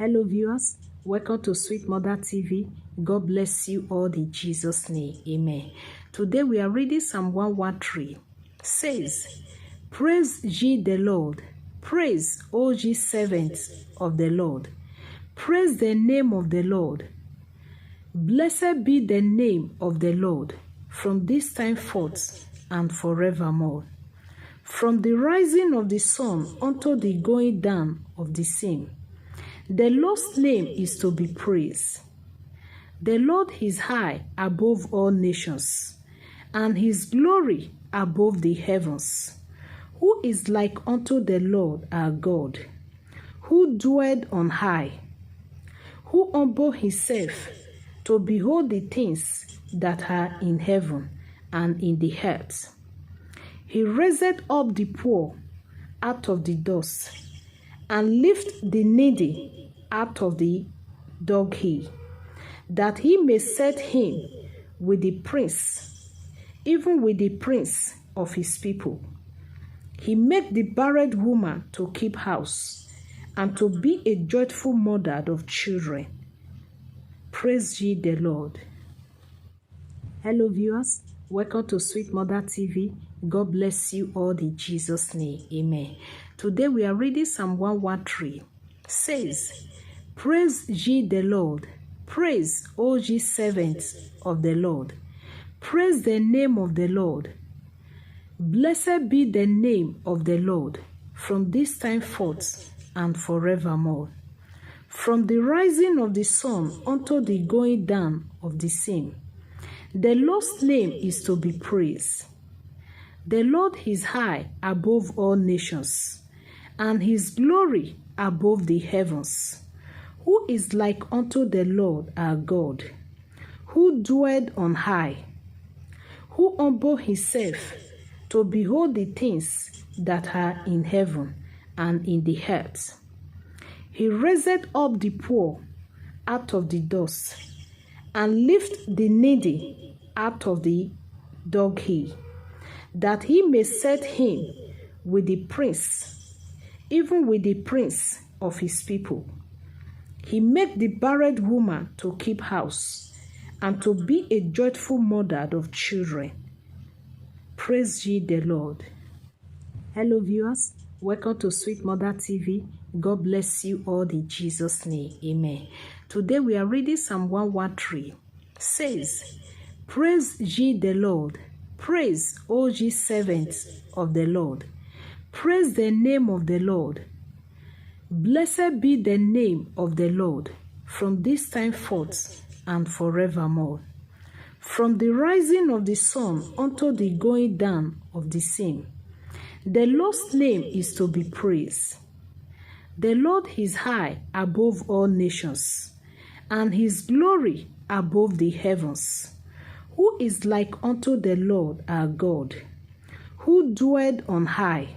Hello viewers, welcome to Sweet Mother TV. God bless you all in Jesus' name. Amen. Today we are reading Psalm 113. Says, praise ye the Lord. Praise, O ye servants of the Lord. Praise the name of the Lord. Blessed be the name of the Lord from this time forth and forevermore. From the rising of the sun unto the going down of the same, the Lord's name is to be praised. The Lord is high above all nations, and his glory above the heavens. Who is like unto the Lord our God, who dwelleth on high, who humbled himself to behold the things that are in heaven and in the earth. He raised up the poor out of the dust, and lift the needy out of the dunghill, that he may set him with the prince, even with the prince of his people. He made the barren woman to keep house, and to be a joyful mother of children. Praise ye the Lord. Hello viewers, welcome to Sweet Mother TV. God bless you all in Jesus' name. Amen. Today we are reading Psalm 113. Says, praise ye the Lord. Praise, O ye servants of the Lord. Praise the name of the Lord. Blessed be the name of the Lord from this time forth and forevermore. From the rising of the sun unto the going down of the same, the Lord's name is to be praised. The Lord is high above all nations, and his glory above the heavens. Who is like unto the Lord our God, who dwelleth on high, who humbled himself to behold the things that are in heaven and in the earth. He raised up the poor out of the dust, and lift the needy out of the dunghill, that he may set him with the prince, even with the prince of his people. He made the barren woman to keep house, and to be a joyful mother of children. Praise ye the Lord. Hello viewers, welcome to Sweet Mother TV. God bless you all in Jesus' name. Amen. Today we are reading Psalm 113. Says, praise ye the Lord. Praise, O ye servants of the Lord. Praise the name of the Lord. Blessed be the name of the Lord from this time forth and forevermore. From the rising of the sun unto the going down of the same, the Lord's name is to be praised. The Lord is high above all nations, and his glory above the heavens. Who is like unto the Lord our God, who dwelleth on high,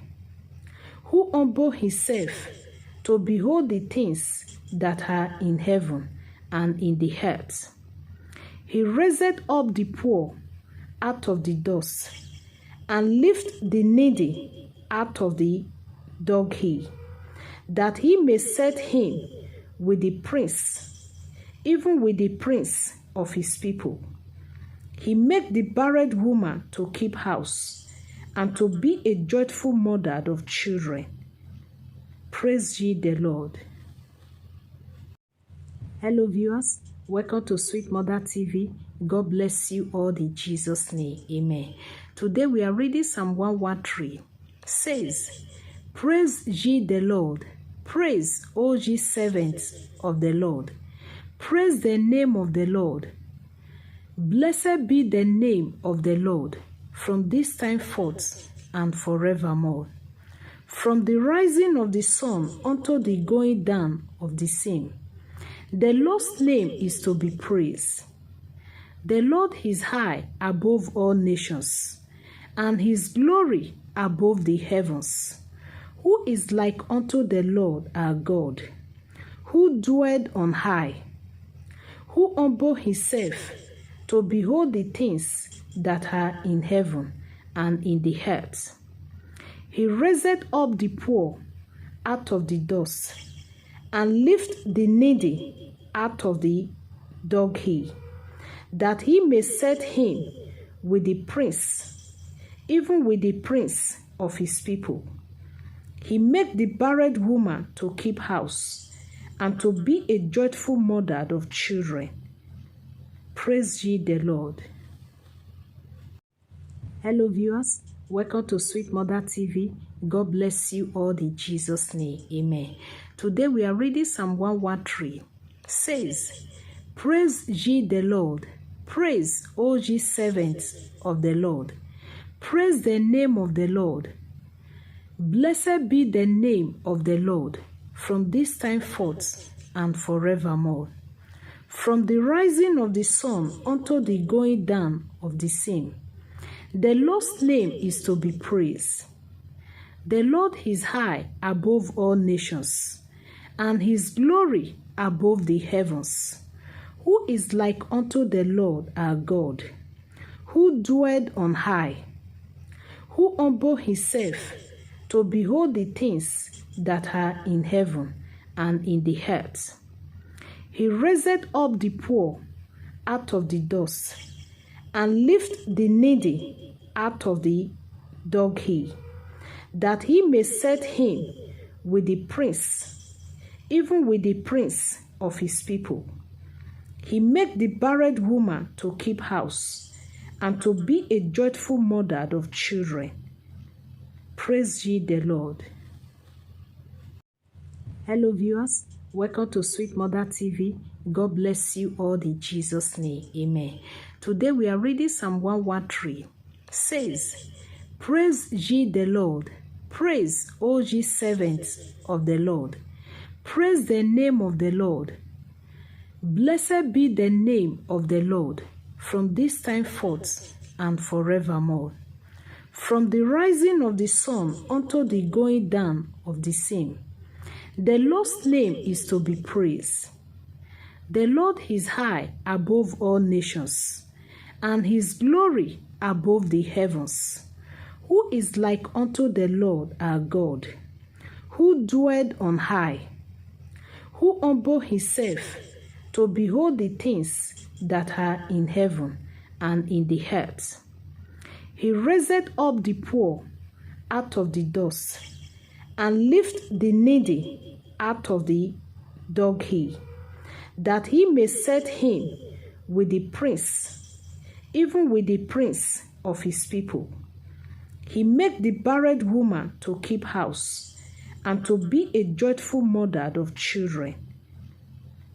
who humbled himself to behold the things that are in heaven and in the earth. He raised up the poor out of the dust, and lift the needy out of the dunghill, that he may set him with the prince, even with the prince of his people. He made the barren woman to keep house, and to be a joyful mother of children. Praise ye the Lord. Hello viewers, welcome to Sweet Mother TV. God bless you all in Jesus' name. Amen. Today we are reading Psalm 113. Says, praise ye the Lord. Praise, O ye servants of the Lord. Praise the name of the Lord. Blessed be the name of the Lord from this time forth and forevermore. From the rising of the sun unto the going down of the same, the Lord's name is to be praised. The Lord is high above all nations, and his glory above the heavens. Who is like unto the Lord our God, who dwelleth on high, who humbled himself to behold the things that are in heaven and in the earth. He raised up the poor out of the dust, and lift the needy out of the dunghill, that he may set him with the prince, even with the prince of his people. He made the barren woman to keep house, and to be a joyful mother of children. Praise ye the Lord. Hello viewers, welcome to Sweet Mother TV. God bless you all in Jesus' name. Amen. Today we are reading Psalm 113. Says, praise ye the Lord. Praise, O ye servants of the Lord. Praise the name of the Lord. Blessed be the name of the Lord, from this time forth and forevermore. From the rising of the sun unto the going down of the same, the Lord's name is to be praised. The Lord is high above all nations, and his glory above the heavens. Who is like unto the Lord our God, who dwelled on high, who humbled himself to behold the things that are in heaven and in the earth. He raised up the poor out of the dust, and lifted the needy out of the dunghill, that he may set him with the prince, even with the prince of his people. He made the barren woman to keep house, and to be a joyful mother of children. Praise ye the Lord. Hello viewers, welcome to Sweet Mother TV. God bless you all in Jesus' name. Amen. Today we are reading Psalm 113. Says, praise ye the Lord. Praise, O ye servants of the Lord. Praise the name of the Lord. Blessed be the name of the Lord, from this time forth and forevermore. From the rising of the sun unto the going down of the same, the Lord's name is to be praised. The Lord is high above all nations, and his glory above the heavens. Who is like unto the Lord our God, who dwelled on high, who humbled himself to behold the things that are in heaven and in the earth. He raised up the poor out of the dust, and lifted the needy out of the dunghill, that he may set him with the prince, even with the prince of his people. He made the barren woman to keep house, and to be a joyful mother of children.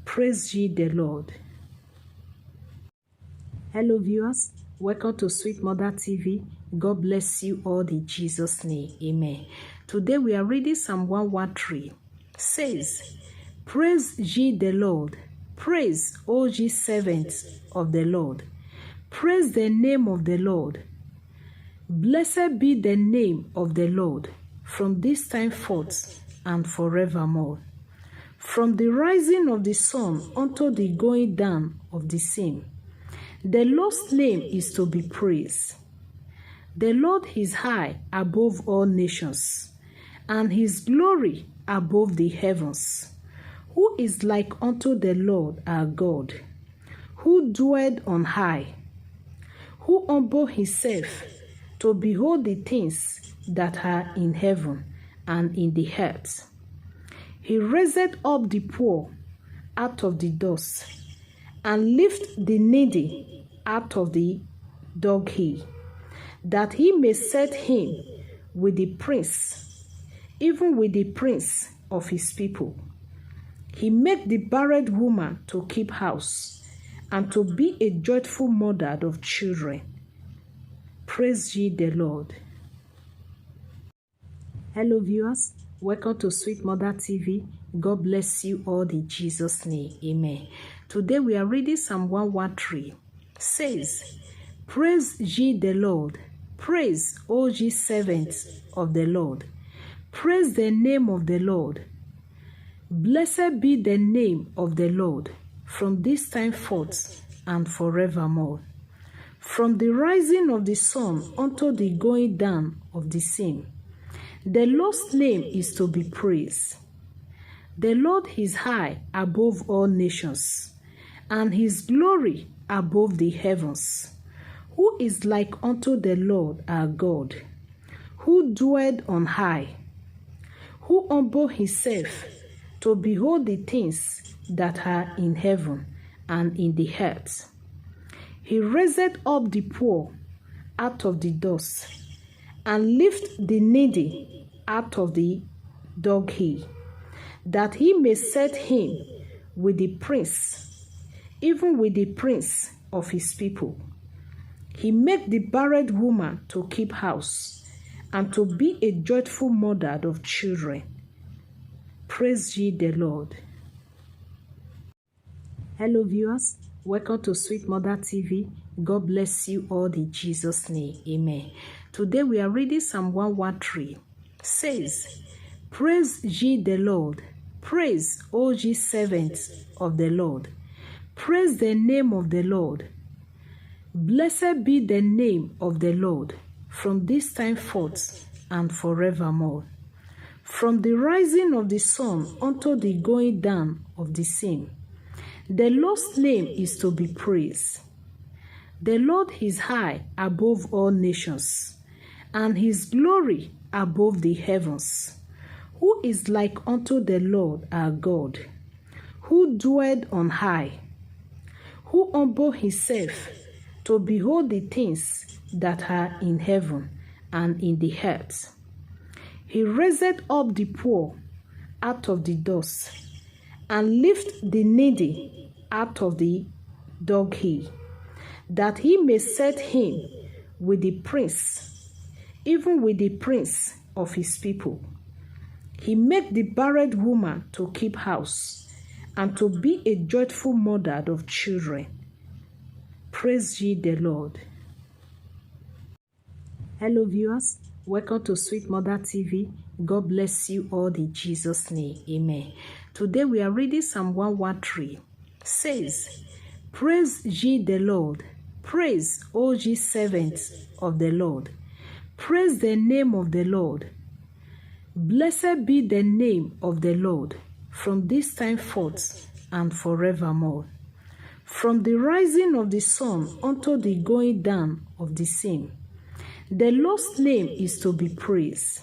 Praise ye the Lord. Hello viewers, welcome to Sweet Mother TV. God bless you all in Jesus' name. Amen. Today we are reading Psalm 113. Says, praise ye the Lord. Praise, O ye servants of the Lord. Praise the name of the Lord. Blessed be the name of the Lord, from this time forth and forevermore. From the rising of the sun unto the going down of the same, the Lord's name is to be praised. The Lord is high above all nations, and his glory above the heavens. Who is like unto the Lord our God, who dwelled on high, who humbled himself to behold the things that are in heaven and in the earth. He raised up the poor out of the dust, and lifted the needy out of the dunghill, that he may set him with the prince, even with the prince of his people. He made the barren woman to keep house, and to be a joyful mother of children. Praise ye the Lord. Hello viewers, welcome to Sweet Mother TV. God bless you all in Jesus' name. Amen. Today we are reading Psalm 113. Says, praise ye the Lord. Praise, O ye servants of the Lord. Praise the name of the Lord. Blessed be the name of the Lord, from this time forth and forevermore. From the rising of the sun unto the going down of the same, the Lord's name is to be praised. The Lord is high above all nations, and his glory above the heavens. Who is like unto the Lord our God, who dwelleth on high, who humbled himself to behold the things that are in heaven and in the earth. He raised up the poor out of the dust, and lifted the needy out of the dunghill, that he may set him with the prince, even with the prince of his people. He made the barren woman to keep house, and to be a joyful mother of children. Praise ye the Lord. Hello viewers, welcome to Sweet Mother TV. God bless you all in Jesus' name. Amen. Today we are reading Psalm 113. Says, praise ye the Lord. Praise, O ye servants of the Lord. Praise the name of the Lord. Blessed be the name of the Lord, from this time forth and forevermore. From the rising of the sun unto the going down of the same, the Lord's name is to be praised. The Lord is high above all nations, and his glory above the heavens. Who is like unto the Lord our God, who dwelleth on high, who humbled himself to behold the things that are in heaven and in the earth. He raised up the poor out of the dust, and lifted the needy out of the dunghill, that he may set him with the prince, even with the prince of his people. He made the barren woman to keep house, and to be a joyful mother of children. Praise ye the Lord. Hello viewers, welcome to Sweet Mother TV. God bless you all in Jesus' name. Amen. Today we are reading Psalm 113. Says, praise ye the Lord. Praise, O ye servants of the Lord. Praise the name of the Lord. Blessed be the name of the Lord, from this time forth and forevermore. From the rising of the sun unto the going down of the same, the Lord's name is to be praised.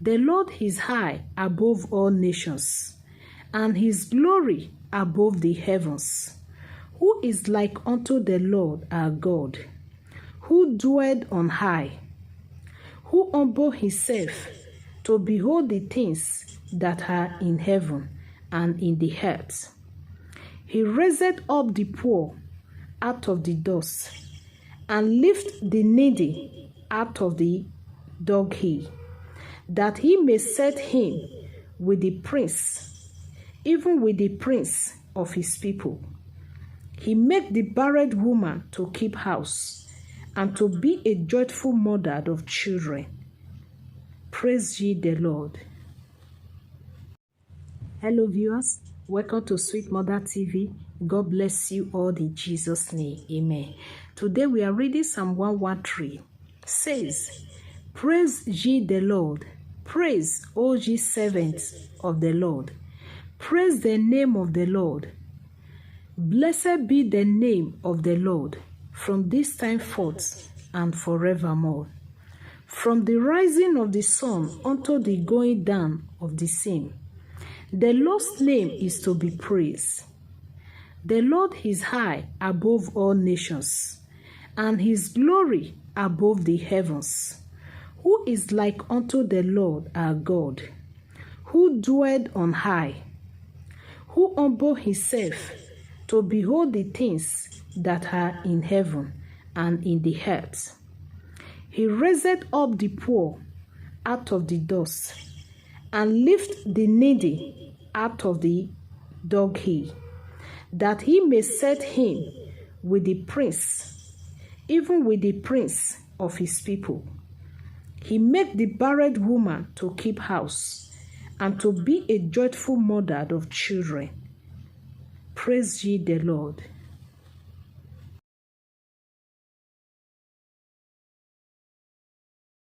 The Lord is high above all nations, and his glory above the heavens. Who is like unto the Lord our God, who dwelleth on high, who humbled himself to behold the things that are in heaven and in the earth. He raised up the poor out of the dust, and lifted the needy out of the dunghill, that he may set him with the prince, even with the prince of his people. He made the barren woman to keep house, and to be a joyful mother of children. Praise ye the Lord. Hello viewers, welcome to Sweet Mother TV. God bless you all in Jesus' name. Amen. Today we are reading Psalm 113. Says, praise ye the Lord. Praise, O ye servants of the Lord. Praise the name of the Lord. Blessed be the name of the Lord, from this time forth and forevermore. From the rising of the sun unto the going down of the same, the Lord's name is to be praised. The Lord is high above all nations, and his glory above the heavens. Who is like unto the Lord our God, who dwelleth on high, who humbled himself to behold the things that are in heaven and in the earth. He raised up the poor out of the dust, and lifted the needy out of the dunghill, that he may set him with the prince, even with the prince of his people. He made the barren woman to keep house, and to be a joyful mother of children. Praise ye the Lord.